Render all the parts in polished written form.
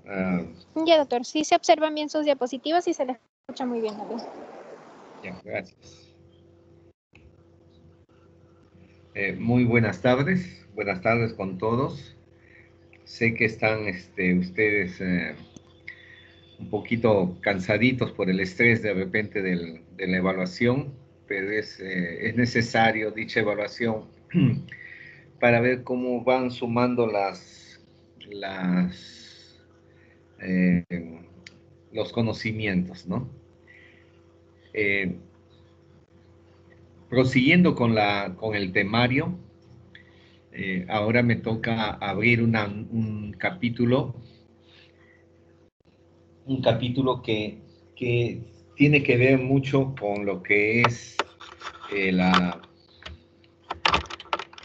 Ya, doctor, sí se observan bien sus diapositivas y se les escucha muy bien también. Ya, gracias. Muy buenas tardes con todos. Sé que están ustedes un poquito cansaditos por el estrés de repente de la evaluación, pero es necesario dicha evaluación para ver cómo van sumando eh, los conocimientos, ¿no? Prosiguiendo con el temario, ahora me toca abrir un capítulo que tiene que ver mucho con lo que es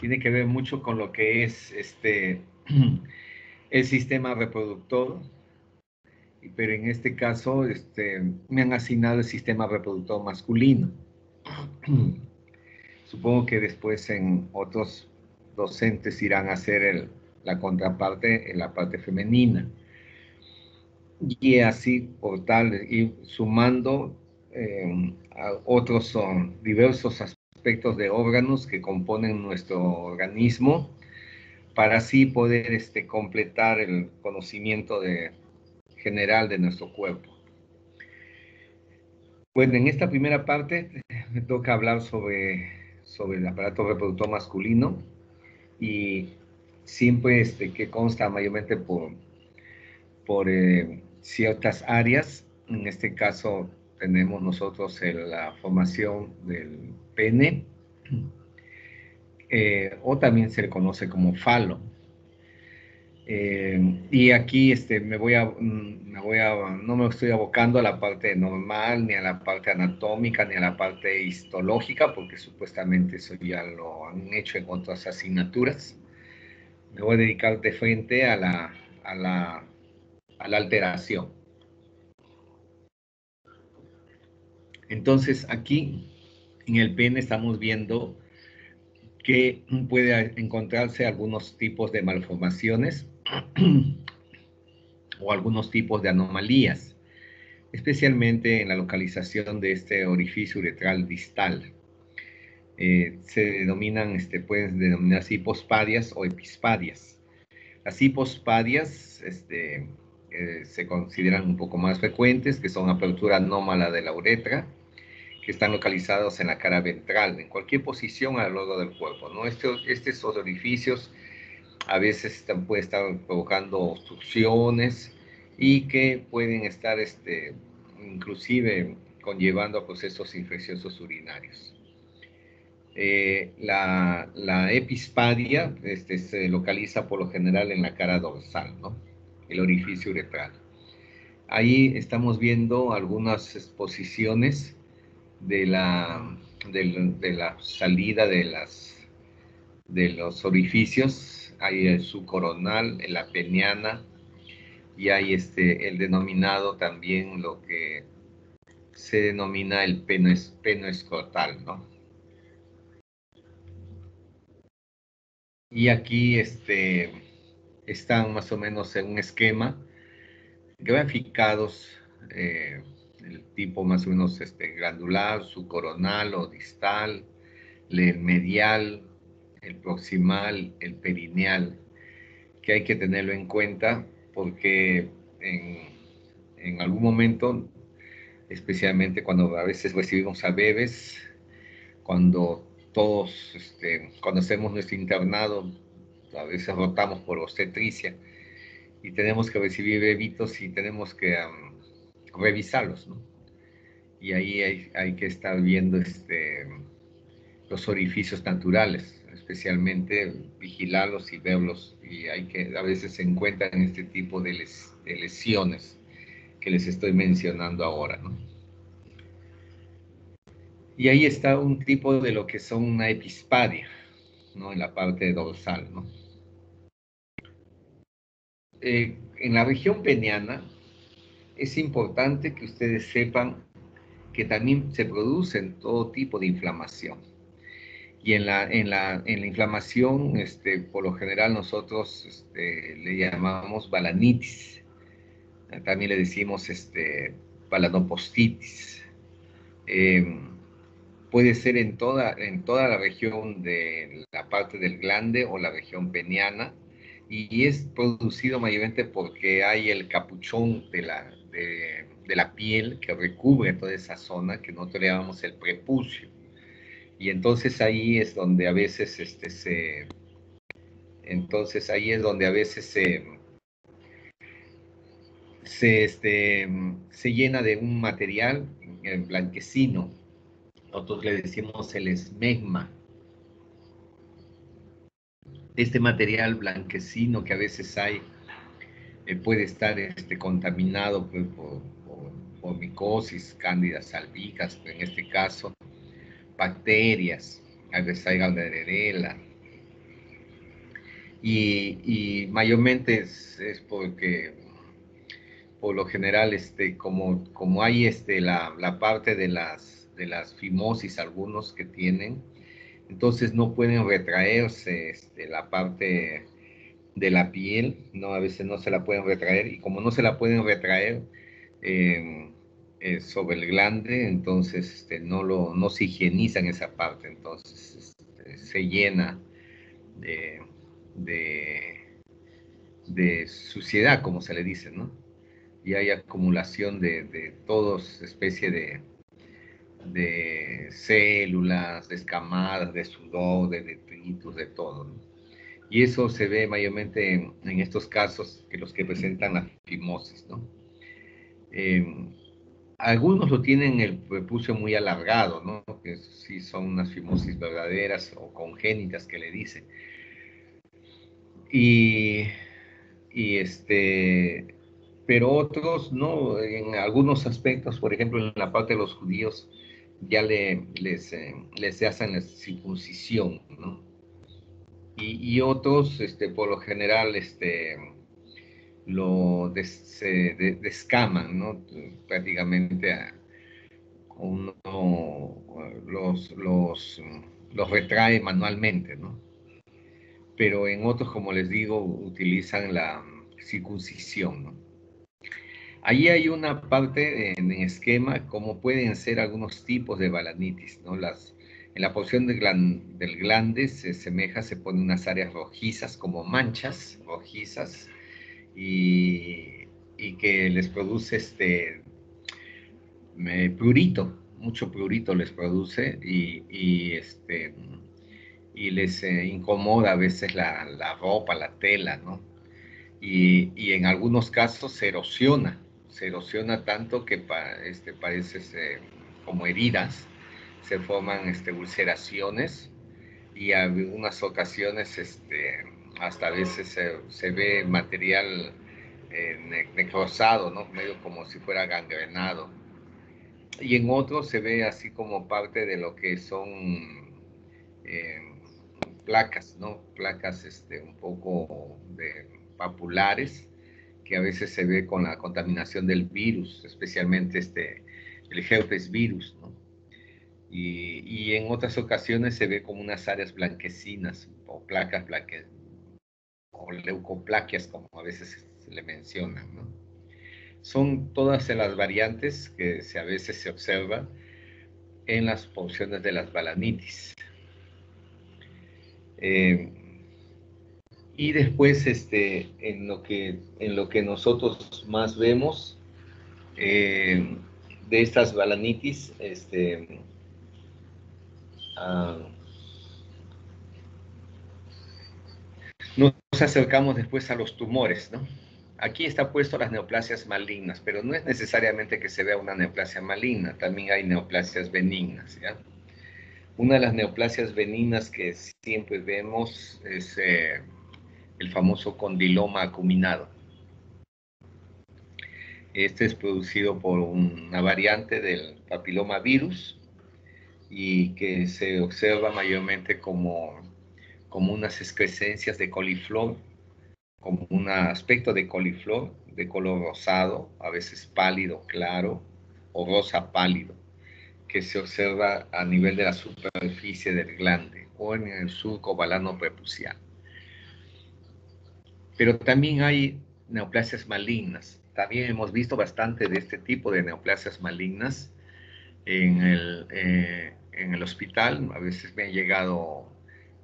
tiene que ver mucho con lo que es el sistema reproductor, pero en este caso me han asignado el sistema reproductor masculino. Supongo que después en otros docentes irán a hacer la contraparte en la parte femenina. Y así por tal, ir sumando a otros diversos aspectos de órganos que componen nuestro organismo para así poder completar el conocimiento general de nuestro cuerpo. Bueno, en esta primera parte me toca hablar sobre el aparato reproductor masculino y siempre que consta mayormente por ciertas áreas. En este caso tenemos nosotros la formación del pene, o también se le conoce como falo. Y aquí no me estoy abocando a la parte normal, ni a la parte anatómica, ni a la parte histológica, porque supuestamente eso ya lo han hecho en otras asignaturas. Me voy a dedicar de frente a la alteración. Entonces, aquí en el pene estamos viendo que puede encontrarse algunos tipos de malformaciones o algunos tipos de anomalías, especialmente en la localización de este orificio uretral distal. Se denominan, pueden denominarse hipospadias o epispadias. Las hipospadias se consideran un poco más frecuentes, que son apertura anómala de la uretra, que están localizados en la cara ventral, en cualquier posición a lo largo del cuerpo, ¿no? Estos orificios a veces pueden estar provocando obstrucciones y que pueden estar inclusive conllevando a procesos infecciosos urinarios. La epispadia se localiza por lo general en la cara dorsal, ¿no? El orificio uretral. Ahí estamos viendo algunas exposiciones de la salida de los orificios. Hay el subcoronal, la peniana, y hay el denominado también lo que se denomina el peno escrotal, ¿no? Y aquí están más o menos en un esquema graficados, el tipo más o menos glandular, subcoronal o distal, el medial, el proximal, el perineal, que hay que tenerlo en cuenta porque en algún momento, especialmente cuando a veces recibimos a bebés, cuando cuando hacemos nuestro internado, a veces rotamos por obstetricia y tenemos que recibir bebitos y tenemos que revisarlos, ¿no? Y ahí hay que estar viendo los orificios naturales, especialmente vigilarlos y verlos, y a veces se encuentran este tipo de lesiones que les estoy mencionando ahora, ¿no? Y ahí está un tipo de lo que son una epispadia, ¿no? En la parte dorsal, ¿no? En la región peniana es importante que ustedes sepan que también se producen todo tipo de inflamación. Y en la inflamación, por lo general nosotros le llamamos balanitis. también le decimos balanopostitis. Puede ser en toda la región de la parte del glande o la región peniana, y es producido mayormente porque hay el capuchón de la piel que recubre toda esa zona que nosotros le llamamos el prepucio. Y entonces ahí es donde a veces se llena de un material blanquecino. Nosotros le decimos el esmegma. Este material blanquecino que a veces hay puede estar contaminado pues, por micosis, cándidas albicas, en este caso, bacterias, a veces hay Gardnerella. Y mayormente es porque, por lo general, como hay la parte de las fimosis, algunos que tienen, entonces no pueden retraerse la parte de la piel, ¿no? A veces no se la pueden retraer, y como no se la pueden retraer sobre el glande, entonces no se higienizan esa parte, entonces se llena de, de, de suciedad, como se le dice, ¿no? Y hay acumulación de todos especie de células, descamadas, de sudor, de detritus, de todo, ¿no? Y eso se ve mayormente en estos casos que los que presentan la fimosis, ¿no? Algunos lo tienen el prepucio muy alargado, ¿no? Que sí son unas fimosis verdaderas o congénitas que le dicen. Y pero otros, ¿no? En algunos aspectos, por ejemplo, en la parte de los judíos, ya les hacen la circuncisión, ¿no? Y otros, por lo general, se descaman, ¿no? Prácticamente uno los retrae manualmente, ¿no? Pero en otros, como les digo, utilizan la circuncisión, ¿no? Ahí hay una parte en esquema, como pueden ser algunos tipos de balanitis, ¿no? En la porción del glande se ponen unas áreas rojizas, como manchas rojizas, y que les produce prurito, mucho prurito les produce, y les incomoda a veces la ropa, la tela, ¿no? Y en algunos casos se erosiona tanto que parece como heridas, se forman ulceraciones, y en algunas ocasiones hasta a veces se ve material necrosado, ¿no? Medio como si fuera gangrenado. Y en otros se ve así como parte de lo que son eh, placas, ¿no? Placas un poco papulares, que a veces se ve con la contaminación del virus, especialmente el herpes virus, ¿no? Y en otras ocasiones se ve como unas áreas blanquecinas o placas o leucoplaquias, como a veces se le mencionan, ¿no? Son todas las variantes que a veces se observan en las porciones de las balanitis. Y después, en lo que nosotros más vemos de estas balanitis, nos acercamos después a los tumores, ¿no? Aquí está puesto las neoplasias malignas, pero no es necesariamente que se vea una neoplasia maligna, también hay neoplasias benignas, ¿ya? Una de las neoplasias benignas que siempre vemos es el famoso condiloma acuminado. Este es producido por una variante del papiloma virus y que se observa mayormente como unas excrescencias de coliflor, como un aspecto de coliflor de color rosado, a veces pálido, claro, o rosa pálido, que se observa a nivel de la superficie del glande o en el surco balano prepucial. Pero también hay neoplasias malignas, también hemos visto bastante de este tipo de neoplasias malignas en el hospital. A veces me han llegado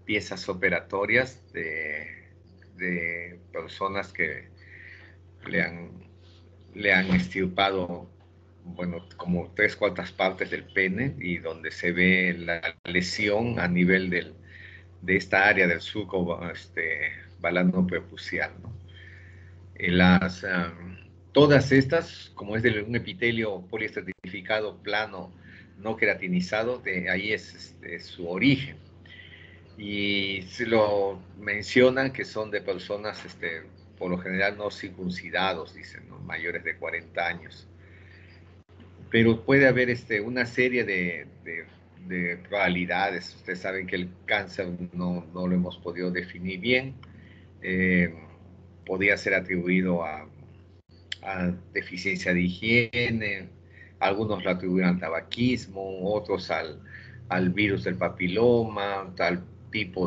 piezas operatorias de personas que le han extirpado, bueno, como 3/4 partes del pene, y donde se ve la lesión a nivel de esta área del surco balanoprepucial, ¿no? Todas estas, como es de un epitelio poliestratificado plano, no queratinizado, de ahí es su origen. Y se lo mencionan que son de personas, por lo general no circuncidados, dicen, ¿no? Mayores de 40 años. Pero puede haber una serie de probabilidades. Ustedes saben que el cáncer no lo hemos podido definir bien. Podría ser atribuido a deficiencia de higiene, algunos lo atribuyen al tabaquismo, otros al virus del papiloma,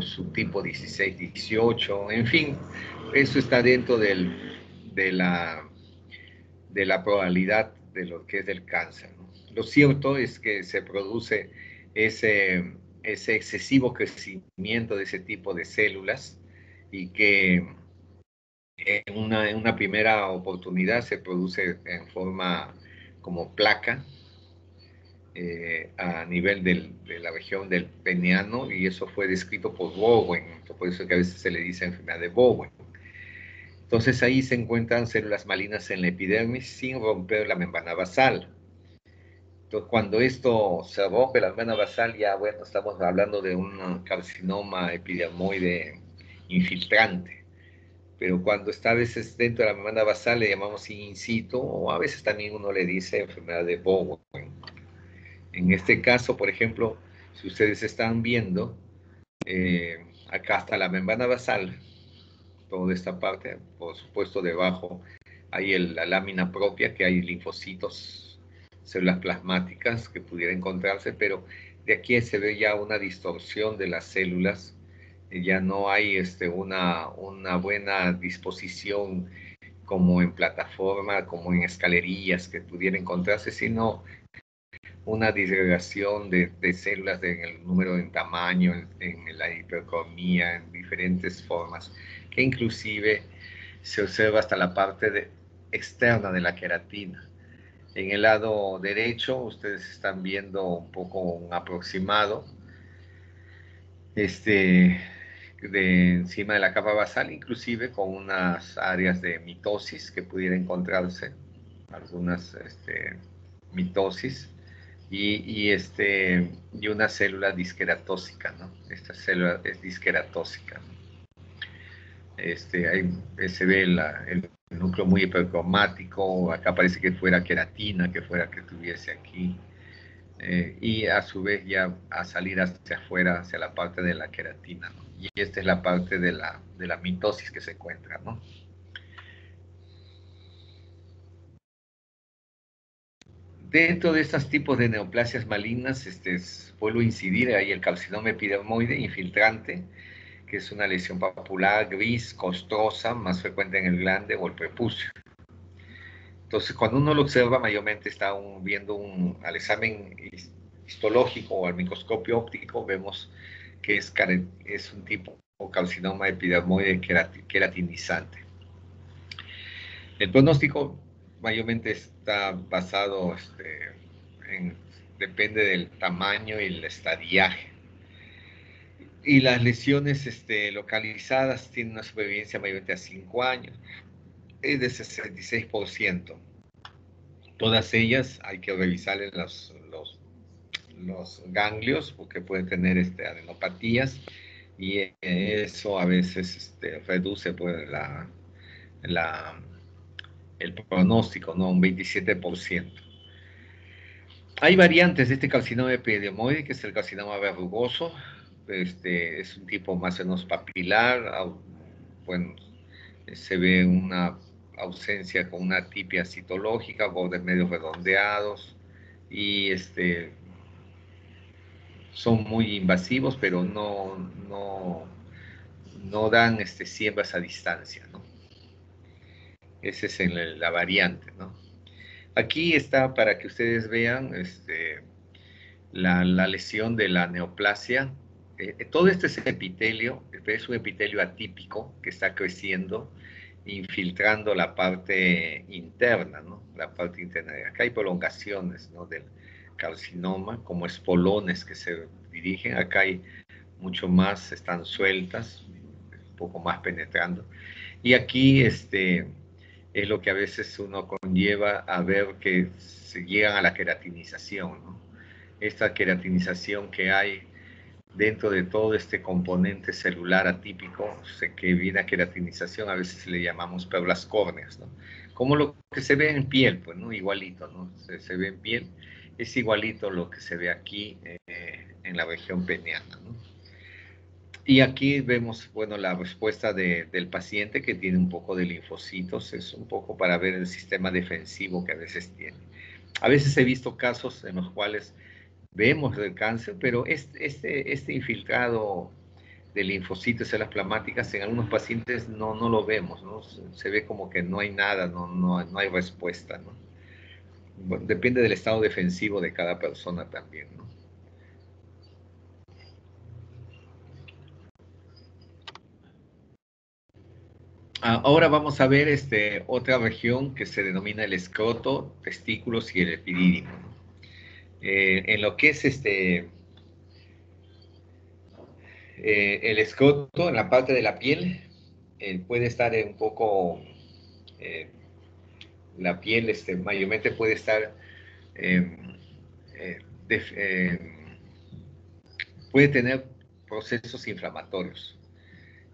subtipo 16-18, en fin, eso está dentro de la probabilidad de lo que es del cáncer, ¿no? Lo cierto es que se produce ese excesivo crecimiento de ese tipo de células, y que en una primera oportunidad se produce en forma como placa a nivel de la región del peneano, y eso fue descrito por Bowen, por eso que a veces se le dice enfermedad de Bowen. Entonces ahí se encuentran células malignas en la epidermis sin romper la membrana basal. Entonces, cuando esto se rompe la membrana basal, ya, bueno, estamos hablando de un carcinoma epidermoide infiltrante. Pero cuando está a veces dentro de la membrana basal le llamamos in situ, o a veces también uno le dice enfermedad de Bowen. En este caso, por ejemplo, si ustedes están viendo, acá está la membrana basal, toda esta parte, por supuesto debajo hay la lámina propia, que hay linfocitos, células plasmáticas que pudiera encontrarse, pero de aquí se ve ya una distorsión de las células, ya no hay una buena disposición como en plataforma, como en escalerillas que pudiera encontrarse, sino una disgregación de células en el número, en tamaño, en la hipercromía, en diferentes formas, que inclusive se observa hasta la parte externa de la queratina. En el lado derecho ustedes están viendo un poco un aproximado de encima de la capa basal, inclusive con unas áreas de mitosis que pudiera encontrarse, algunas mitosis, y una célula disqueratóxica, ¿no? Esta célula es disqueratóxica. Ahí se ve el núcleo muy hipercromático, acá parece que fuera queratina, que tuviese aquí, y a su vez ya a salir hacia afuera, hacia la parte de la queratina, ¿no? Y esta es la parte de la mitosis que se encuentra, ¿no? Dentro de estos tipos de neoplasias malignas, vuelvo a incidir, hay el carcinoma epidermoide infiltrante, que es una lesión papular gris, costrosa, más frecuente en el glande o el prepucio. Entonces, cuando uno lo observa, mayormente está viendo al examen histológico o al microscopio óptico, vemos que es un tipo de carcinoma epidermoide queratinizante. El pronóstico mayormente está basado, depende del tamaño y el estadiaje. Y las lesiones localizadas tienen una supervivencia mayormente a 5 años, es de 66%. Todas ellas hay que revisarles los ganglios, porque pueden tener adenopatías, y eso a veces reduce pues, el pronóstico, ¿no? Un 27%. Hay variantes de este carcinoma epidermoide, que es el carcinoma verrugoso. Es un tipo más o menos papilar. Bueno, se ve una ausencia con una atipia citológica, bordes medio redondeados, y son muy invasivos, pero no dan siembras a distancia, ¿no? Esa es la variante, ¿no? Aquí está para que ustedes vean la lesión de la neoplasia. Todo este es epitelio, es un epitelio atípico que está creciendo, infiltrando la parte interna, ¿no? La parte interna. Acá hay prolongaciones, ¿no? Del carcinoma, como espolones que se dirigen. Acá hay mucho más, están sueltas, un poco más penetrando. Y aquí es lo que a veces uno conlleva a ver que se llegan a la queratinización, ¿no? Esta queratinización que hay dentro de todo este componente celular atípico, que viene a queratinización, a veces le llamamos pérolas córneas, ¿no? Como lo que se ve en piel, pues, ¿no? Igualito, ¿no? Se ve en piel, es igualito lo que se ve aquí en la región peneana, ¿no? Y aquí vemos, bueno, la respuesta del paciente que tiene un poco de linfocitos, es un poco para ver el sistema defensivo que a veces tiene. A veces he visto casos en los cuales vemos el cáncer, pero este infiltrado de linfocitos y células plasmáticas en algunos pacientes no lo vemos, ¿no? Se ve como que no hay nada, no hay respuesta, ¿no? Bueno, depende del estado defensivo de cada persona también, ¿no? Ahora vamos a ver otra región que se denomina el escroto, testículos y el epidídimo, ¿no? En lo que es el escroto, en la parte de la piel, puede estar un poco, eh, la piel mayormente puede estar, eh, eh, puede tener procesos inflamatorios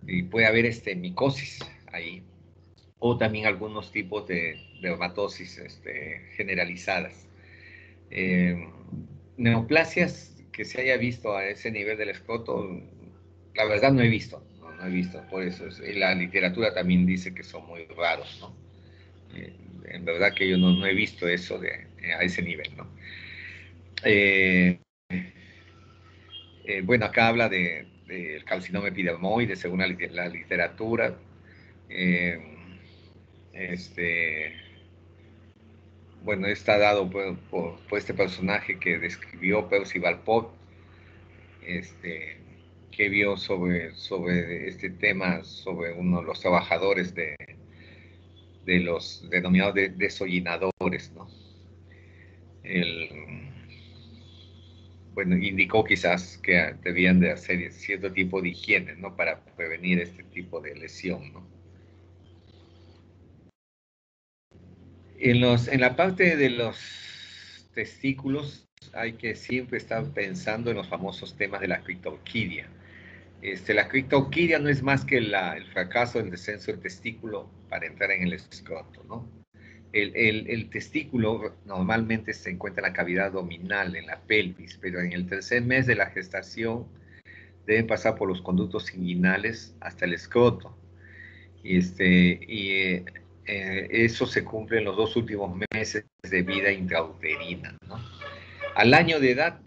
y puede haber micosis ahí, o también algunos tipos de dermatosis generalizadas. Eh, Neoplasias que se haya visto a ese nivel del escroto, la verdad no he visto, no he visto, por eso la literatura también dice que son muy raros, ¿no? En verdad que yo no he visto eso a ese nivel, ¿no? Eh, bueno, acá habla del carcinoma epidermoide, según la literatura. Eh, este, bueno, está dado por este personaje que describió Percy Valport, que vio sobre este tema, sobre uno de los trabajadores de los denominados desollinadores, ¿no? Bueno, indicó quizás que debían de hacer cierto tipo de higiene, ¿no? Para prevenir este tipo de lesión, ¿no? En la parte de los testículos hay que siempre estar pensando en los famosos temas de la criptorquidia. La criptorquidia no es más que el fracaso del descenso del testículo para entrar en el escroto, ¿no? El testículo normalmente se encuentra en la cavidad abdominal, en la pelvis, pero en el tercer mes de la gestación deben pasar por los conductos inguinales hasta el escroto. Eso se cumple en los 2 últimos meses de vida intrauterina, ¿no? Al año de edad,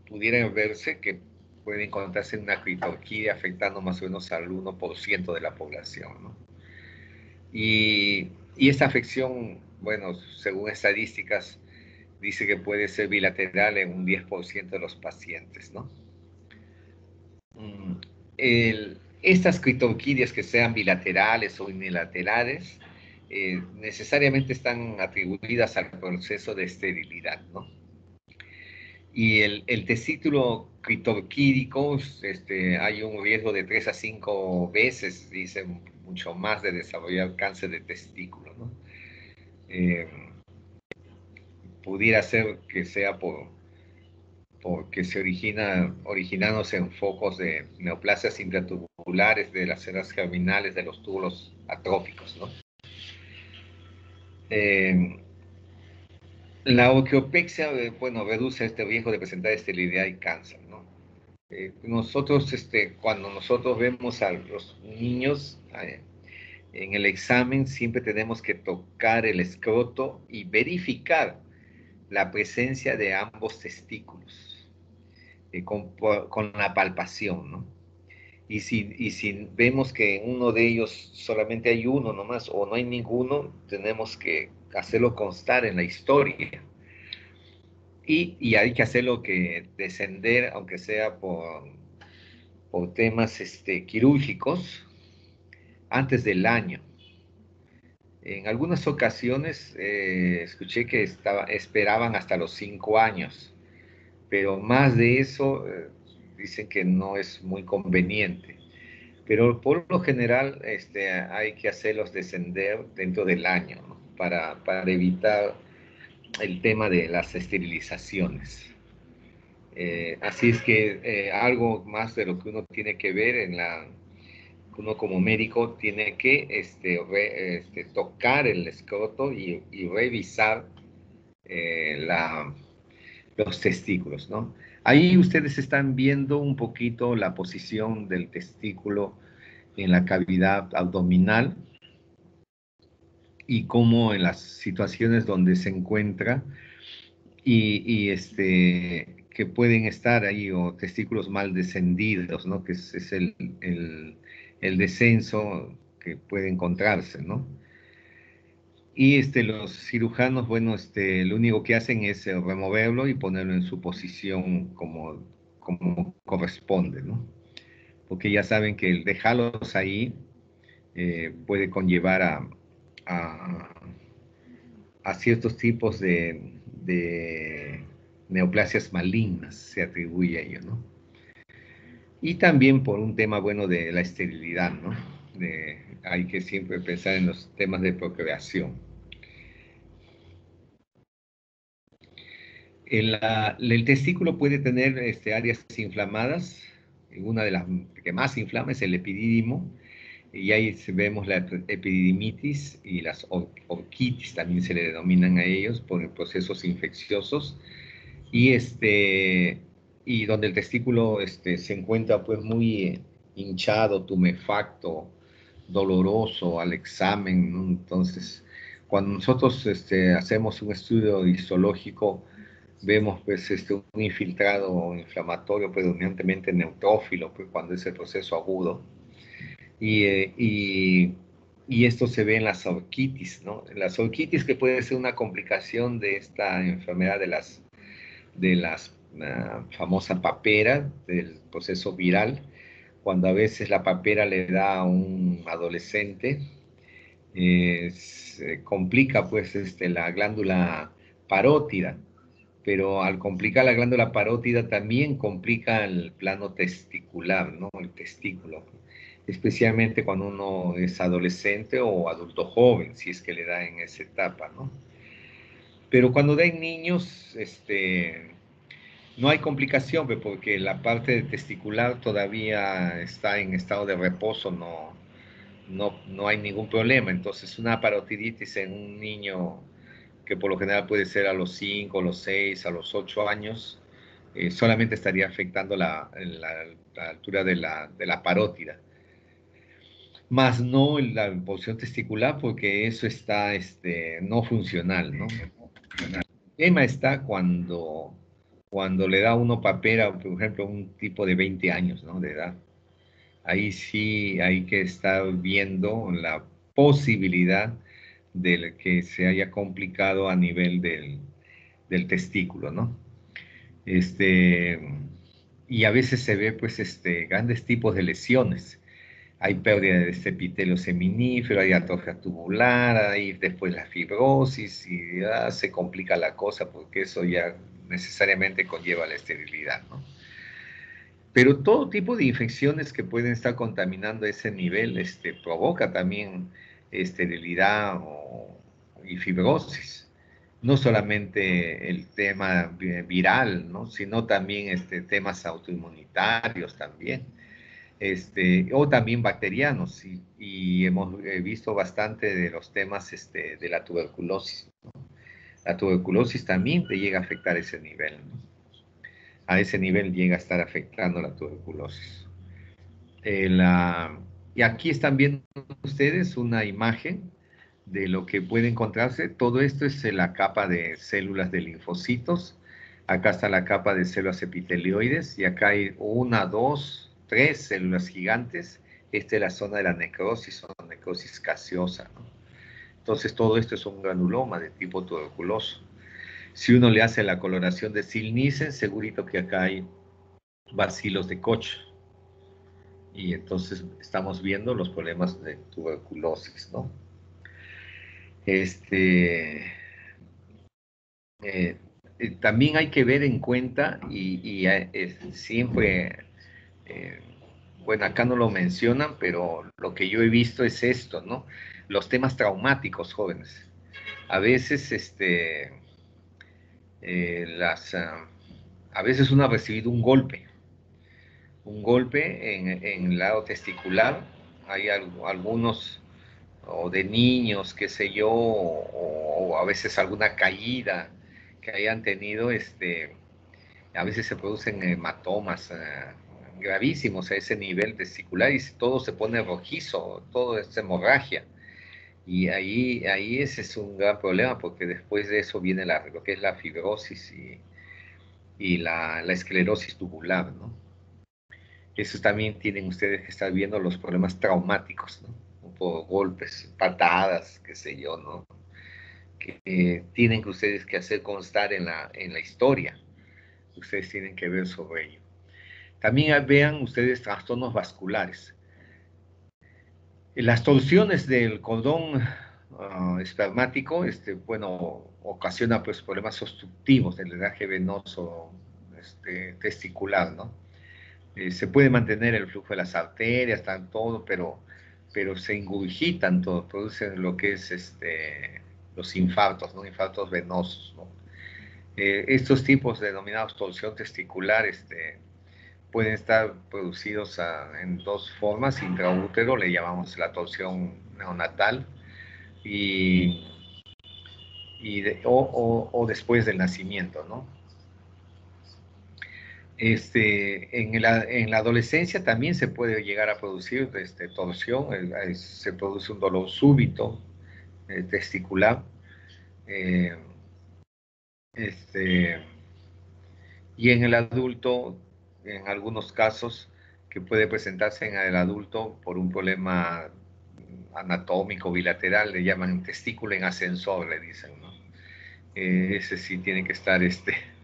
pudiera verse que puede encontrarse una criptorquidia afectando más o menos al 1% de la población, ¿no? Y esta afección, bueno, según estadísticas, dice que puede ser bilateral en un 10% de los pacientes, ¿no? Estas criptorquidias que sean bilaterales o unilaterales, necesariamente están atribuidas al proceso de esterilidad, ¿no? Y el testículo criptorquídico, hay un riesgo de 3 a 5 veces, dicen, mucho más de desarrollar cáncer de testículo, ¿no? Eh, Pudiera ser que sea porque se originándose en focos de neoplasias intratubulares de las células germinales de los túbulos atróficos, ¿no? La oqueopexia, bueno, reduce este riesgo de presentar esterilidad y cáncer, ¿no? Nosotros, cuando nosotros vemos a los niños en el examen, siempre tenemos que tocar el escroto y verificar la presencia de ambos testículos con la palpación, ¿no? Y si vemos que en uno de ellos solamente hay uno nomás o no hay ninguno, tenemos que hacerlo constar en la historia. Y hay que hacerlo que descender, aunque sea por temas quirúrgicos, antes del año. En algunas ocasiones escuché que esperaban hasta los 5 años, pero más de eso dicen que no es muy conveniente. Pero por lo general hay que hacerlos descender dentro del año, ¿no? Para evitar el tema de las esterilizaciones. Así es que algo más de lo que uno tiene que ver uno como médico tiene que tocar el escroto y revisar los testículos, ¿no? Ahí ustedes están viendo un poquito la posición del testículo en la cavidad abdominal y cómo en las situaciones donde se encuentra que pueden estar ahí, o testículos mal descendidos, ¿no? Que es el descenso que puede encontrarse, ¿no? Y los cirujanos, bueno, lo único que hacen es removerlo y ponerlo en su posición como corresponde, ¿no? Porque ya saben que el dejarlos ahí puede conllevar a, a ciertos tipos de neoplasias malignas, se atribuye a ello, ¿no? Y también por un tema, bueno, de la esterilidad, ¿no? Hay que siempre pensar en los temas de procreación. El testículo puede tener áreas inflamadas. Una de las que más inflama es el epidídimo, y ahí vemos la epididimitis y las orquitis, también se le denominan a ellos por procesos infecciosos, y y donde el testículo se encuentra pues muy hinchado, tumefacto, doloroso al examen, ¿no? Entonces, cuando nosotros hacemos un estudio histológico, vemos pues un infiltrado inflamatorio predominantemente neutrófilo, pues, cuando es el proceso agudo, y esto se ve en las orquitis, ¿no? Las orquitis, que puede ser una complicación de esta enfermedad de las famosa papera, del proceso viral, cuando a veces la papera le da a un adolescente, se complica pues la glándula parótida, pero al complicar la glándula parótida también complica el plano testicular, ¿no? El testículo, especialmente cuando uno es adolescente o adulto joven, si es que le da en esa etapa, ¿no? Pero cuando da en niños, no hay complicación, porque la parte testicular todavía está en estado de reposo, no hay ningún problema. Entonces, una parotiditis en un niño, que por lo general puede ser a los 5, a los 6, a los 8 años, solamente estaría afectando la altura de la parótida, más no la posición testicular, porque eso está no funcional, ¿no? El tema está cuando le da a uno papera, por ejemplo, un tipo de 20 años, ¿no? De edad. Ahí sí hay que estar viendo la posibilidad de que se haya complicado a nivel del testículo, ¿no? Y a veces se ve, pues, grandes tipos de lesiones. Hay pérdida de este epitelio seminífero, hay atrofia tubular, hay después la fibrosis, y ya se complica la cosa, porque eso ya necesariamente conlleva la esterilidad, ¿no? Pero todo tipo de infecciones que pueden estar contaminando ese nivel provoca también esterilidad y fibrosis. No solamente el tema viral, ¿no? Sino también temas autoinmunitarios también, o también bacterianos. Y hemos visto bastante de los temas de la tuberculosis, ¿no? La tuberculosis también te llega a afectar ese nivel, ¿no? A ese nivel llega a estar afectando la tuberculosis. Y aquí están viendo ustedes una imagen de lo que puede encontrarse. Todo esto es la capa de células de linfocitos. Acá está la capa de células epitelioides, y acá hay 1, 2, 3 células gigantes. Esta es la zona de la necrosis o necrosis gaseosa, ¿no? Entonces todo esto es un granuloma de tipo tuberculoso. Si uno le hace la coloración de Ziel-Nielsen, segurito que acá hay bacilos de Koch. Y entonces estamos viendo los problemas de tuberculosis, ¿no? También hay que ver en cuenta, siempre, bueno, acá no lo mencionan, pero lo que yo he visto es esto, ¿no? Los temas traumáticos, jóvenes. A veces, a veces uno ha recibido un golpe en el lado testicular. Hay algunos, o de niños, qué sé yo, o a veces alguna caída que hayan tenido, a veces se producen hematomas gravísimos a ese nivel testicular y todo se pone rojizo, todo es hemorragia. Y ahí ese es un gran problema, porque después de eso viene lo que es la fibrosis y la esclerosis tubular, ¿no? Eso también tienen ustedes que estar viendo los problemas traumáticos, ¿no? Por golpes, patadas, qué sé yo, ¿no? Que tienen que ustedes que hacer constar en la historia. Ustedes tienen que ver sobre ello. También vean ustedes trastornos vasculares. Las torsiones del cordón espermático, bueno, ocasiona pues problemas obstructivos del drenaje venoso testicular, ¿no? Se puede mantener el flujo de las arterias, todo, pero se ingurgitan todo, producen lo que es los infartos, ¿no? Infartos venosos, ¿no? Estos tipos denominados torsión testicular, pueden estar producidos en dos formas: intraútero, le llamamos la torsión neonatal, o después del nacimiento, ¿no? En la adolescencia también se puede llegar a producir torsión, se produce un dolor súbito testicular, eh, y en el adulto, en algunos casos, que puede presentarse en el adulto por un problema anatómico bilateral, le llaman testículo en ascensor, le dicen, ¿no? Ese sí tiene que estar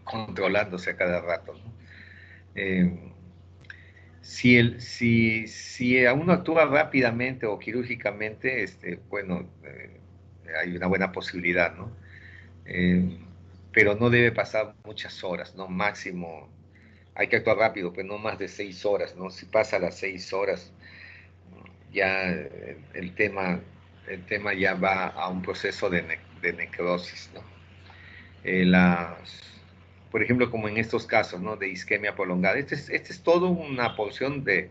controlándose a cada rato, ¿no? Si a uno actúa rápidamente o quirúrgicamente, bueno, hay una buena posibilidad, ¿no? Pero no debe pasar muchas horas, ¿no? Máximo, hay que actuar rápido, pero no más de 6 horas, ¿no? Si pasa las 6 horas, ya el tema ya va a un proceso de necrosis, ¿no? Por ejemplo, como en estos casos, ¿no? De isquemia prolongada. Este es todo una porción de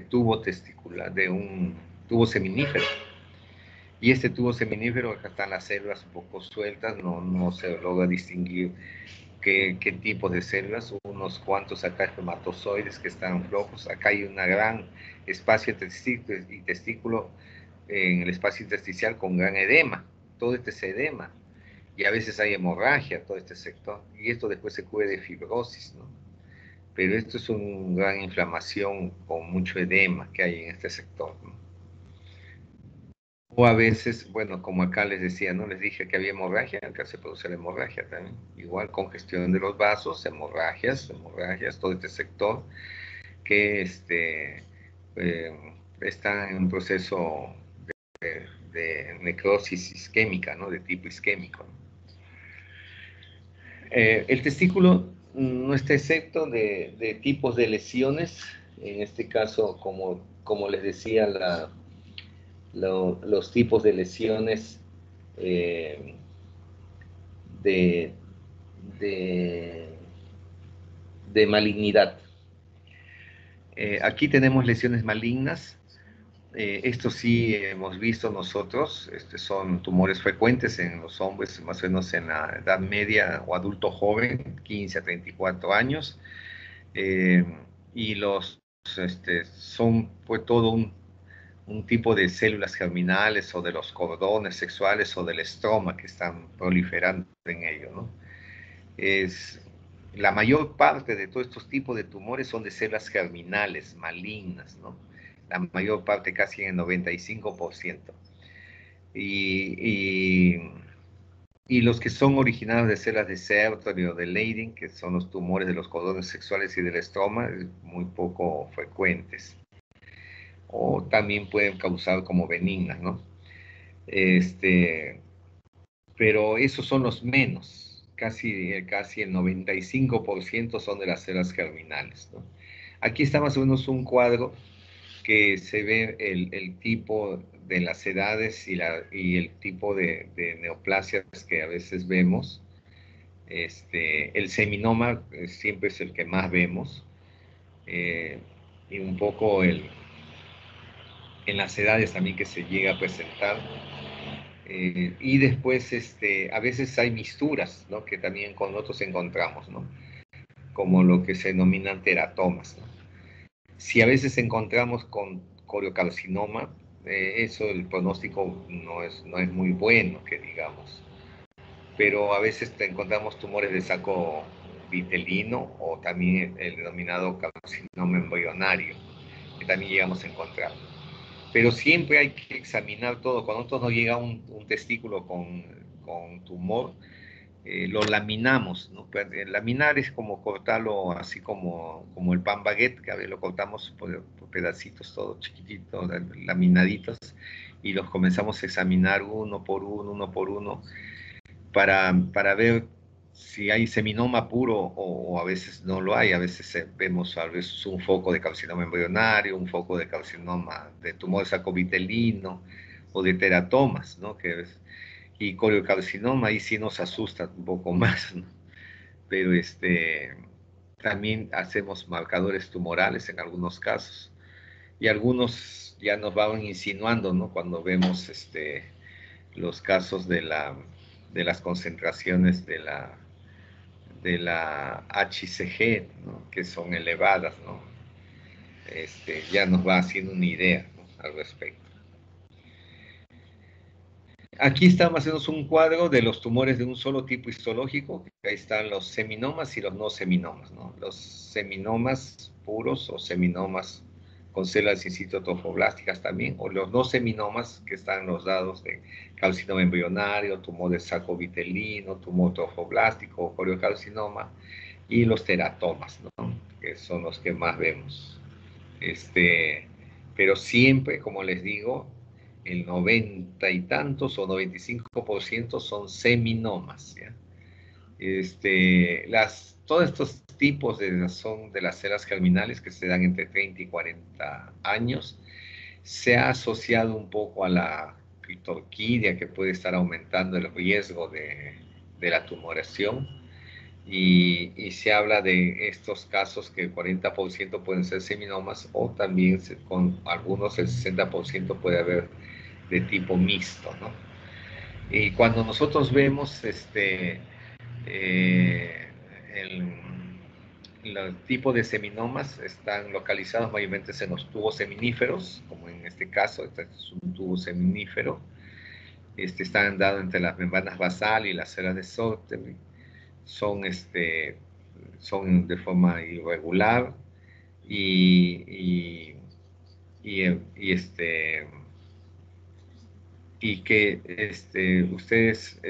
tubo testicular, de un tubo seminífero. Y este tubo seminífero, acá están las células un poco sueltas, no se logra distinguir qué tipos de células, unos cuantos acá espermatozoides que están flojos. Acá hay un gran espacio testículo en el espacio intersticial con gran edema. Todo este es edema. Y a veces hay hemorragia, todo este sector, y esto después se cubre de fibrosis, ¿no? Pero esto es una gran inflamación con mucho edema que hay en este sector, ¿no? O a veces, bueno, como acá les decía, ¿no? Les dije que había hemorragia, acá se produce la hemorragia también. Igual congestión de los vasos, hemorragias, todo este sector que está en un proceso de necrosis isquémica, ¿no? De tipo isquémico, ¿no? El testículo no está exento de tipos de lesiones. En este caso, como les decía, los tipos de lesiones eh, de, de, de malignidad. Aquí tenemos lesiones malignas. Esto sí hemos visto nosotros, son tumores frecuentes en los hombres, más o menos en la edad media o adulto joven, 15 a 34 años, y son pues todo un tipo de células germinales o de los cordones sexuales o del estroma que están proliferando en ello, ¿no? la mayor parte de todos estos tipos de tumores son de células germinales, malignas, ¿no? La mayor parte, casi en el 95%. Y los que son originados de células de Sertoli o de Leydig, que son los tumores de los cordones sexuales y del estroma, muy poco frecuentes. O también pueden causar como benignas, ¿no? Pero esos son los menos. Casi el 95% son de las células germinales, ¿no? Aquí está más o menos un cuadro que se ve el tipo de las edades y el tipo de neoplasias que a veces vemos. El seminoma siempre es el que más vemos, y un poco en las edades también que se llega a presentar. Y después a veces hay misturas, ¿no? Que también con otros encontramos, ¿no? Como lo que se denominan teratomas, ¿no? Si a veces encontramos con coriocarcinoma, eso el pronóstico no es muy bueno, que digamos. Pero a veces encontramos tumores de saco vitelino o también el denominado carcinoma embrionario, que también llegamos a encontrar. Pero siempre hay que examinar todo. Cuando nosotros nos llega un testículo con tumor, lo laminamos, ¿no? Laminar es como cortarlo así como el pan baguette, que a ver, lo cortamos por pedacitos todos chiquititos, laminaditos, y los comenzamos a examinar uno por uno, para ver si hay seminoma puro o a veces no lo hay. A veces vemos a veces un foco de carcinoma embrionario, un foco de carcinoma de tumor sacovitelino o de teratomas, ¿no? Y coriocarcinoma ahí sí nos asusta un poco más, ¿no? Pero también hacemos marcadores tumorales en algunos casos, y algunos ya nos van insinuando, ¿no? Cuando vemos los casos de las concentraciones de la HCG, ¿no? Que son elevadas, ¿no? Ya nos va haciendo una idea, ¿no? Al respecto. Aquí está más o menos un cuadro de los tumores de un solo tipo histológico. Ahí están los seminomas y los no seminomas, ¿no? Los seminomas puros o seminomas con células in situ trofoblásticas también, o los no seminomas, que están los dados de carcinoma embrionario, tumor de saco vitelino, tumor trofoblástico o coriocarcinoma, y los teratomas, ¿no? Que son los que más vemos. Pero siempre, como les digo, el 90 y tantos o 95% son seminomas, ¿ya? Todos estos tipos son de las células germinales que se dan entre 30 y 40 años. Se ha asociado un poco a la criptorquidia, que puede estar aumentando el riesgo de la tumoración. Y se habla de estos casos que el 40% pueden ser seminomas, o también con algunos el 60% puede haber de tipo mixto, ¿no? Y cuando nosotros vemos los tipos de seminomas, están localizados mayormente en los tubos seminíferos, como en este caso. Este es un tubo seminífero. Están dados entre las membranas basal y las células de Sotheby. Son de forma irregular, y, y, y, y que ustedes,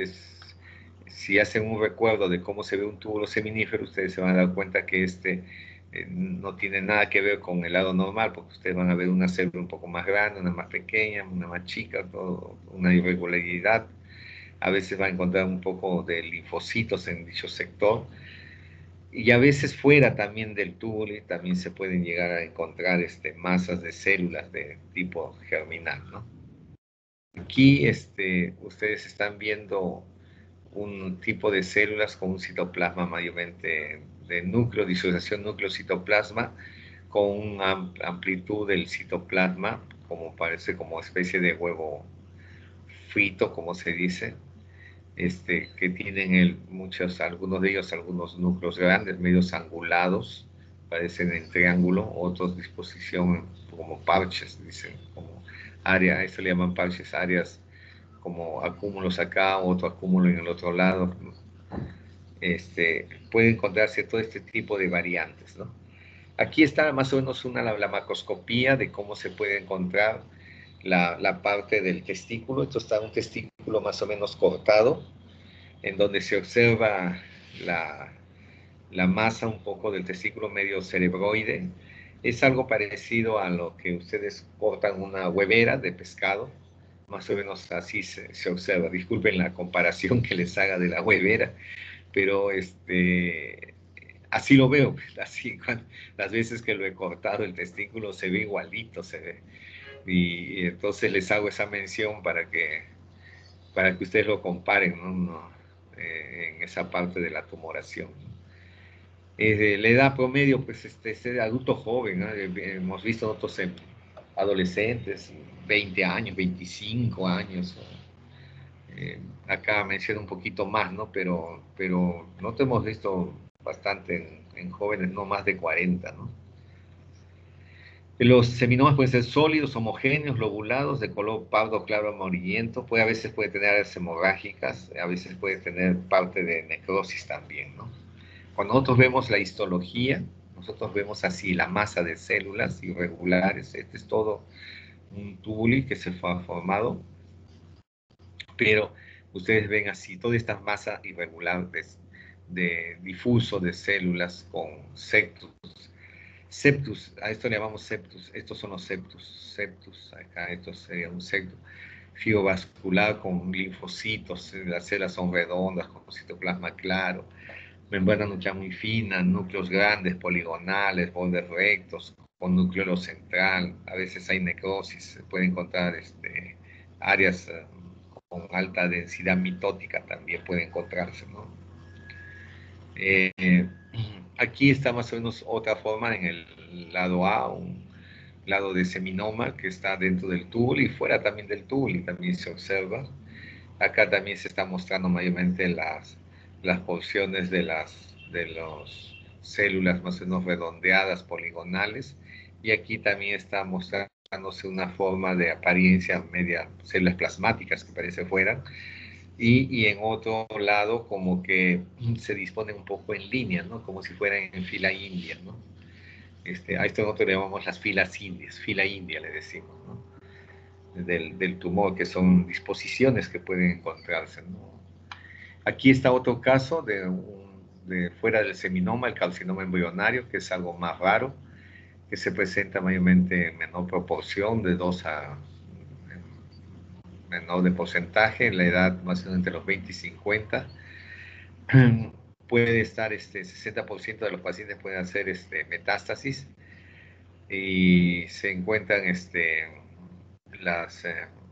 si hacen un recuerdo de cómo se ve un túbulo seminífero, ustedes se van a dar cuenta que no tiene nada que ver con el lado normal, porque ustedes van a ver una célula un poco más grande, una más pequeña, una más chica, una irregularidad. A veces va a encontrar un poco de linfocitos en dicho sector, y a veces fuera también del túbulo también se pueden llegar a encontrar masas de células de tipo germinal, ¿no? Aquí ustedes están viendo un tipo de células con un citoplasma mayormente de núcleo, disociación núcleo-citoplasma, con una amplitud del citoplasma, como parece como especie de huevo frito, como se dice, que tienen algunos de ellos, algunos núcleos grandes, medios angulados, parecen en triángulo, otros disposición como parches, dicen, como área, a esto le llaman parches, áreas como acúmulos acá, otro acúmulo en el otro lado. puede encontrarse todo este tipo de variantes, ¿no? Aquí está más o menos la macroscopía de cómo se puede encontrar la parte del testículo. Esto está un testículo más o menos cortado, en donde se observa la masa un poco del testículo medio cerebroide. Es algo parecido a lo que ustedes cortan una huevera de pescado, más o menos así se observa. Disculpen la comparación que les haga de la huevera, pero así lo veo, así las veces que lo he cortado el testículo se ve igualito, se ve. Y entonces les hago esa mención para que ustedes lo comparen, ¿no? En esa parte de la tumoración, ¿no? La edad promedio, pues, es de adulto joven, ¿no? Hemos visto nosotros adolescentes, 20 años, 25 años. Acá menciono un poquito más, ¿no? Pero nosotros hemos visto bastante en jóvenes, no más de 40, ¿no? Los seminomas pueden ser sólidos, homogéneos, lobulados, de color pardo claro amarillento. A veces puede tener áreas hemorrágicas, a veces puede tener parte de necrosis también, ¿no? Cuando nosotros vemos la histología, nosotros vemos así la masa de células irregulares. Este es todo un tubuli que se ha formado, pero ustedes ven así toda esta masa irregular de difuso de células con septus. Septus, a esto le llamamos septus, estos son los septus, acá esto sería un septus fibrobascular con linfocitos, las células son redondas, con citoplasma claro, membrana nuclear muy fina, núcleos grandes, poligonales, bordes rectos, con núcleo central, a veces hay necrosis, se puede encontrar áreas con alta densidad mitótica también puede encontrarse, ¿no? Aquí está más o menos otra forma en el lado A, un lado de seminoma que está dentro del túbulo y fuera también del túbulo y también se observa. Acá también se está mostrando mayormente las porciones de las células más o menos redondeadas, poligonales, y aquí también está mostrándose una forma de apariencia media células plasmáticas que parece fueran, y en otro lado como que se dispone un poco en línea, ¿no? Como si fueran en fila india, ¿no? A esto nosotros le llamamos las filas indias, fila india le decimos, ¿no? Del tumor, que son disposiciones que pueden encontrarse, ¿no? Aquí está otro caso de fuera del seminoma, el carcinoma embrionario, que es algo más raro, que se presenta mayormente en menor proporción, de 2 a menor de porcentaje, en la edad más o menos entre los 20 y 50. Puede estar, 60% de los pacientes pueden hacer metástasis y se encuentran las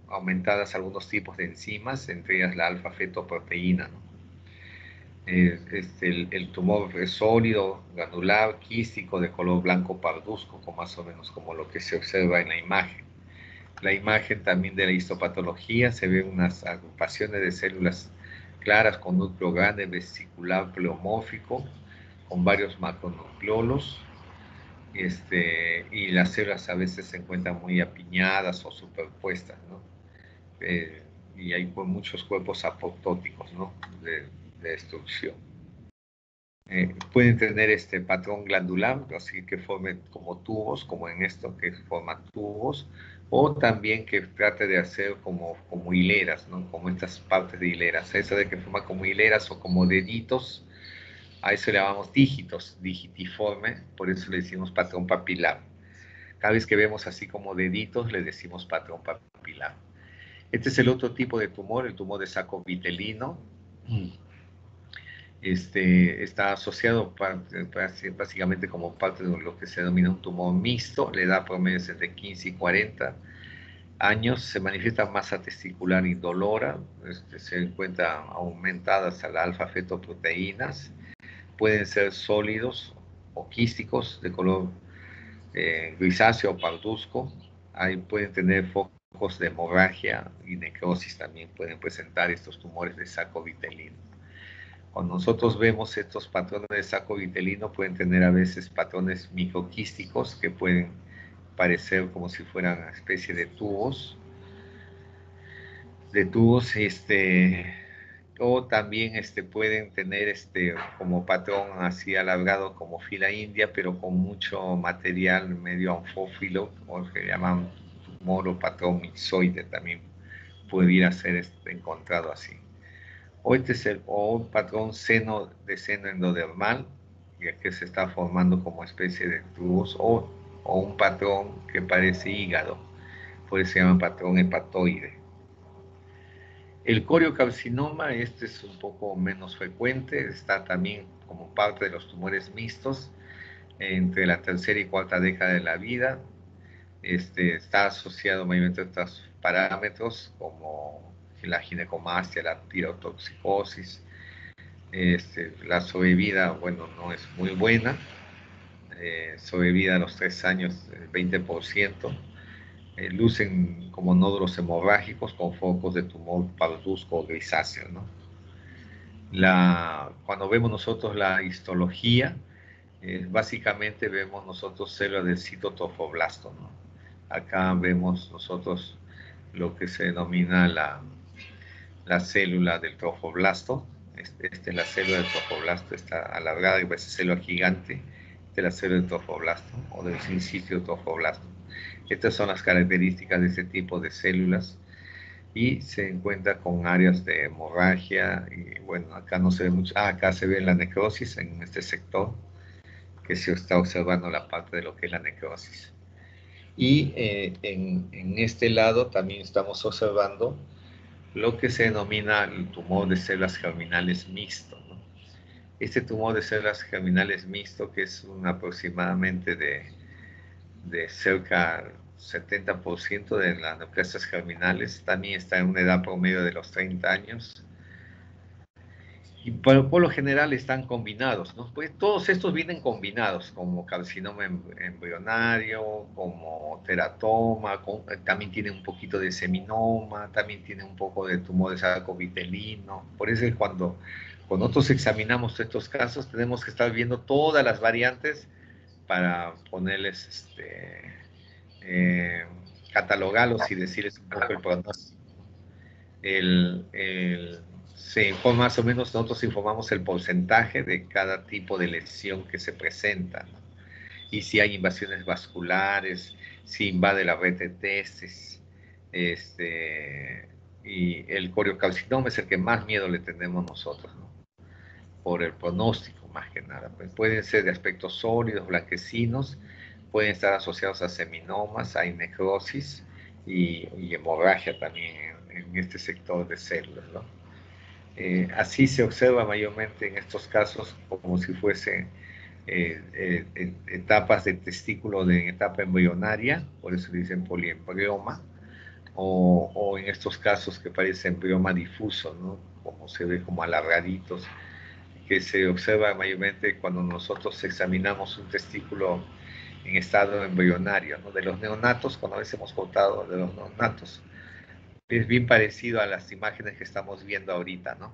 aumentadas algunos tipos de enzimas, entre ellas la alfa-fetoproteína, ¿no? El tumor es sólido, granular, quístico, de color blanco parduzco, más o menos como lo que se observa en la imagen. La imagen también de la histopatología se ve unas agrupaciones de células claras con núcleo grande, vesicular, pleomórfico, con varios macronucleolos, y las células a veces se encuentran muy apiñadas o superpuestas, ¿no? Y hay muchos cuerpos apoptóticos, ¿no? de destrucción. Pueden tener este patrón glandular, así que formen como tubos, como en esto que forma tubos, o también que trate de hacer como hileras, ¿no? Como estas partes de hileras. Eso de que forma como hileras o como deditos, a eso le llamamos dígitos, digitiforme, por eso le decimos patrón papilar. Cada vez que vemos así como deditos, le decimos patrón papilar. Este es el otro tipo de tumor, el tumor de saco vitelino. Está asociado básicamente como parte de lo que se denomina un tumor mixto. La edad promedio es entre 15 y 40 años. Se manifiesta masa testicular indolora. Se encuentra aumentadas a la alfa-fetoproteínas. Pueden ser sólidos o quísticos de color grisáceo o parduzco. Ahí pueden tener focos de hemorragia y necrosis. También pueden presentar estos tumores de saco vitelino. Cuando nosotros vemos estos patrones de saco vitelino, pueden tener a veces patrones microquísticos que pueden parecer como si fueran una especie de tubos, o también pueden tener como patrón así alargado como fila india, pero con mucho material medio anfófilo, o que llaman tumor o patrón mixoide, también pudiera ser encontrado así. O un patrón de seno endodermal, que se está formando como especie de tubos, o un patrón que parece hígado, por eso se llama patrón hepatoide. El coriocarcinoma, es un poco menos frecuente, está también como parte de los tumores mixtos entre la tercera y cuarta década de la vida. Está asociado mayormente a estos parámetros como la ginecomastia, la tirotoxicosis. La sobrevida, bueno, no es muy buena. Sobrevida a los 3 años, el 20%. Lucen como nódulos hemorrágicos con focos de tumor parduzco o grisáceo, ¿no? Cuando vemos nosotros la histología, básicamente vemos nosotros células del citotrofoblasto, ¿no? Acá vemos nosotros lo que se denomina la célula del trofoblasto. Esta es la célula del trofoblasto, está alargada y parece célula gigante. Esta es la célula del trofoblasto o del sincitio trofoblasto. Estas son las características de este tipo de células y se encuentra con áreas de hemorragia y bueno, acá no se ve mucho. Acá se ve la necrosis en este sector, que se está observando la parte de lo que es la necrosis. Y en este lado también estamos observando lo que se denomina el tumor de células germinales mixto, ¿no? Este tumor de células germinales mixto, que es aproximadamente de cerca del 70% de las neoplasias germinales, también está en una edad promedio de los 30 años. Y por lo general están combinados, ¿no? Pues todos estos vienen combinados, como carcinoma embrionario, como teratoma, también tiene un poquito de seminoma, también tiene un poco de tumor de sarcovitelino. Por eso es cuando nosotros examinamos estos casos, tenemos que estar viendo todas las variantes para ponerles, catalogarlos y decirles un poco el pronóstico. Se informa más o menos, nosotros informamos el porcentaje de cada tipo de lesión que se presenta, ¿no? Y si hay invasiones vasculares, si invade la red de testes, y el coriocarcinoma es el que más miedo le tenemos nosotros, ¿no? Por el pronóstico, más que nada. Pues pueden ser de aspectos sólidos, blanquecinos, pueden estar asociados a seminomas, a necrosis y hemorragia también en este sector de células, ¿no? Así se observa mayormente en estos casos como si fuesen etapas de testículo de etapa embrionaria, por eso dicen poliembrioma, o en estos casos que parece embrioma difuso, ¿no? Como se ve como alargaditos, que se observa mayormente cuando nosotros examinamos un testículo en estado embrionario, ¿no? De los neonatos, cuando a veces hemos cortado de los neonatos. Es bien parecido a las imágenes que estamos viendo ahorita, ¿no?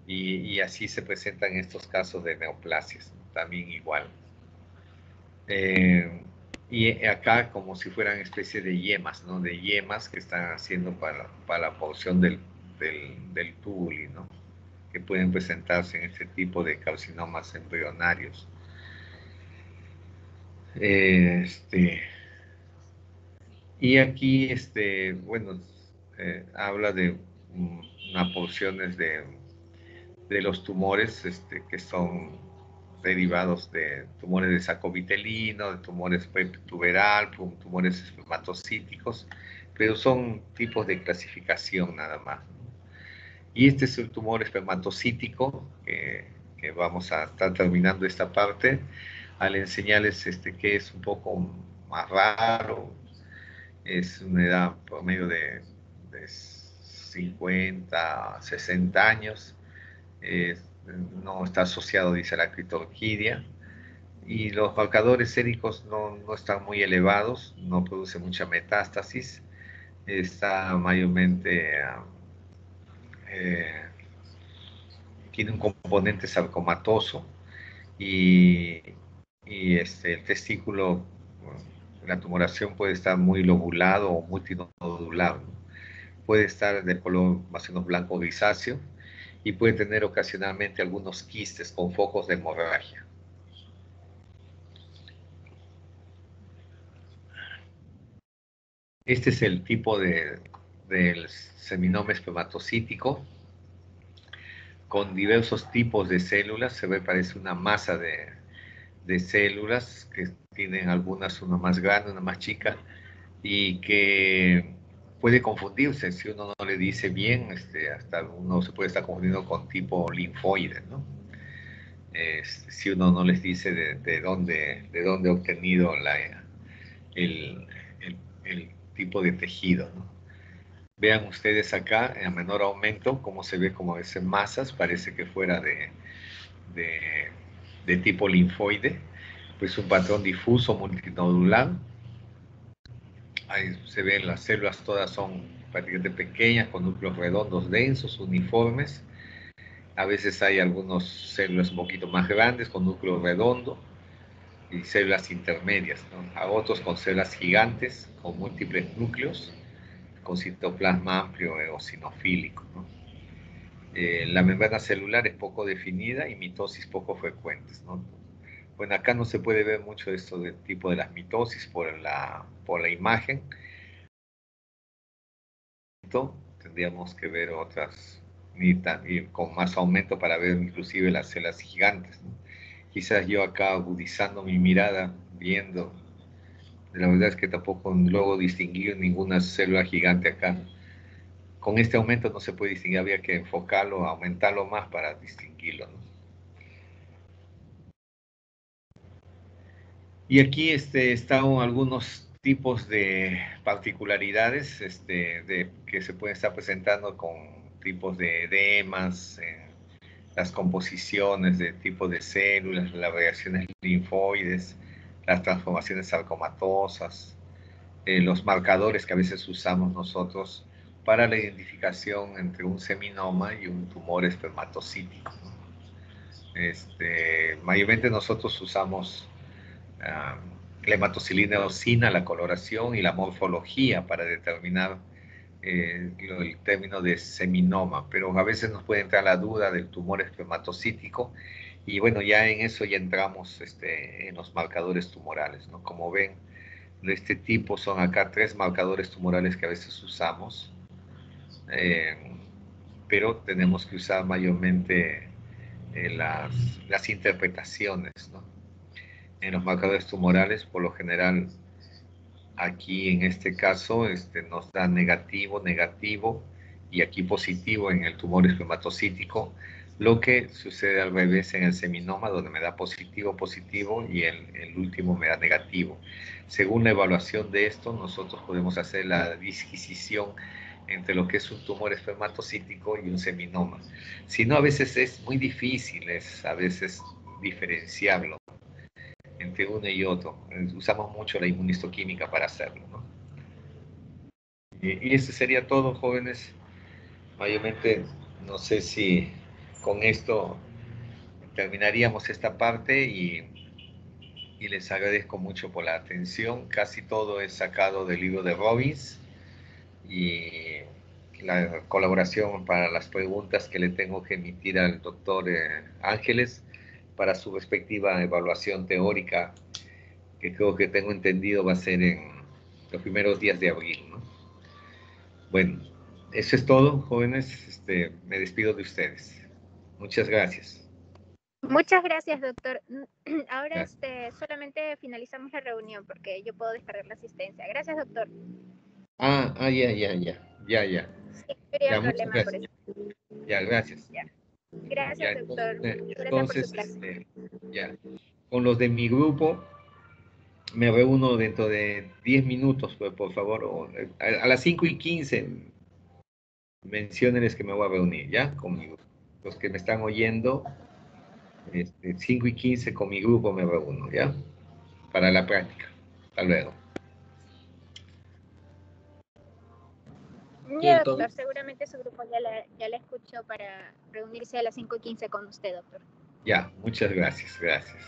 Y así se presentan estos casos de neoplasias, ¿no? También igual. Y acá como si fueran especies de yemas, ¿no? De yemas que están haciendo para la porción del túbulo, ¿no? Que pueden presentarse en este tipo de carcinomas embrionarios. Y aquí, bueno, habla de unas porciones de los tumores que son derivados de tumores de saco vitelino, de tumores tuberal, tumores espermatocíticos, pero son tipos de clasificación nada más, ¿no? Y este es el tumor espermatocítico, que vamos a estar terminando esta parte, al enseñarles que es un poco más raro, es una edad promedio de 50, 60 años, no está asociado, dice la criptorquidia, y los marcadores séricos no están muy elevados, no produce mucha metástasis, está mayormente, eh, tiene un componente sarcomatoso y el testículo, la tumoración puede estar muy lobulado o multinodulado, ¿no? Puede estar de color más o menos blanco grisáceo y puede tener ocasionalmente algunos quistes con focos de hemorragia. Este es el tipo del seminoma espermatocítico, con diversos tipos de células. Se ve, parece una masa de células que tienen algunas, una más grande, una más chica, y que puede confundirse si uno no le dice bien, hasta uno se puede estar confundiendo con tipo linfoide, ¿no? Si uno no les dice de dónde ha obtenido el, el tipo de tejido, ¿no? Vean ustedes acá, en menor aumento, cómo se ve como es en masas, parece que fuera de tipo linfoide, pues un patrón difuso multinodular. Ahí se ven las células, todas son prácticamente pequeñas, con núcleos redondos, densos, uniformes. A veces hay algunas células un poquito más grandes, con núcleo redondo, y células intermedias, ¿no? A otros con células gigantes, con múltiples núcleos, con citoplasma amplio eosinofílico, ¿no? La membrana celular es poco definida y mitosis poco frecuentes, ¿no? Bueno, acá no se puede ver mucho esto del tipo de las mitosis por la imagen. Tendríamos que ver otras y con más aumento para ver inclusive las células gigantes, ¿no? Quizás yo acá agudizando mi mirada, viendo, la verdad es que tampoco logro distinguir ninguna célula gigante acá. Con este aumento no se puede distinguir, había que enfocarlo, aumentarlo más para distinguirlo, ¿no? Y aquí están algunos tipos de particularidades que se pueden estar presentando con tipos de edemas, las composiciones de tipo de células, las reacciones linfoides, las transformaciones sarcomatosas, los marcadores que a veces usamos nosotros para la identificación entre un seminoma y un tumor espermatocítico, ¿no? Mayormente nosotros usamos la hematocilina eosina, la coloración y la morfología para determinar el término de seminoma, pero a veces nos puede entrar la duda del tumor espermatocítico y bueno, ya en eso ya entramos en los marcadores tumorales, ¿no? Como ven, de este tipo son acá 3 marcadores tumorales que a veces usamos, pero tenemos que usar mayormente las interpretaciones, ¿no? En los marcadores tumorales, por lo general, aquí en este caso nos da negativo, negativo, y aquí positivo en el tumor espermatocítico, lo que sucede al revés en el seminoma, donde me da positivo, positivo, y el último me da negativo. Según la evaluación de esto, nosotros podemos hacer la disquisición entre lo que es un tumor espermatocítico y un seminoma. Si no, a veces es muy difícil, a veces diferenciarlo entre uno y otro. Usamos mucho la inmunistoquímica para hacerlo, ¿no? Y eso sería todo, jóvenes. Mayormente, no sé si con esto terminaríamos esta parte y les agradezco mucho por la atención. Casi todo es sacado del libro de Robbins y la colaboración para las preguntas que le tengo que emitir al doctor Ángeles para su respectiva evaluación teórica, que creo que tengo entendido va a ser en los primeros días de abril, ¿no? Bueno, eso es todo, jóvenes. Me despido de ustedes. Muchas gracias. Muchas gracias, doctor. Ahora Gracias. solamente finalizamos la reunión porque yo puedo descargar la asistencia. Gracias, doctor. Ya. Sí, no habría Ya, muchas problema por gracias. eso. Ya, gracias. Ya. Ya, Gracias, doctor. Gracias por su entonces, clase. ya. Con los de mi grupo me reúno dentro de 10 minutos, pues, por favor. A las 5:15 menciónenles que me voy a reunir, ¿ya? Conmigo. Los que me están oyendo, 5:15 con mi grupo me reúno, ¿ya? Para la práctica. Hasta luego. Sí, Ya, entonces, doctor. Seguramente su grupo ya la escuchó para reunirse a las 5:15 con usted, doctor. Ya, muchas gracias. Gracias.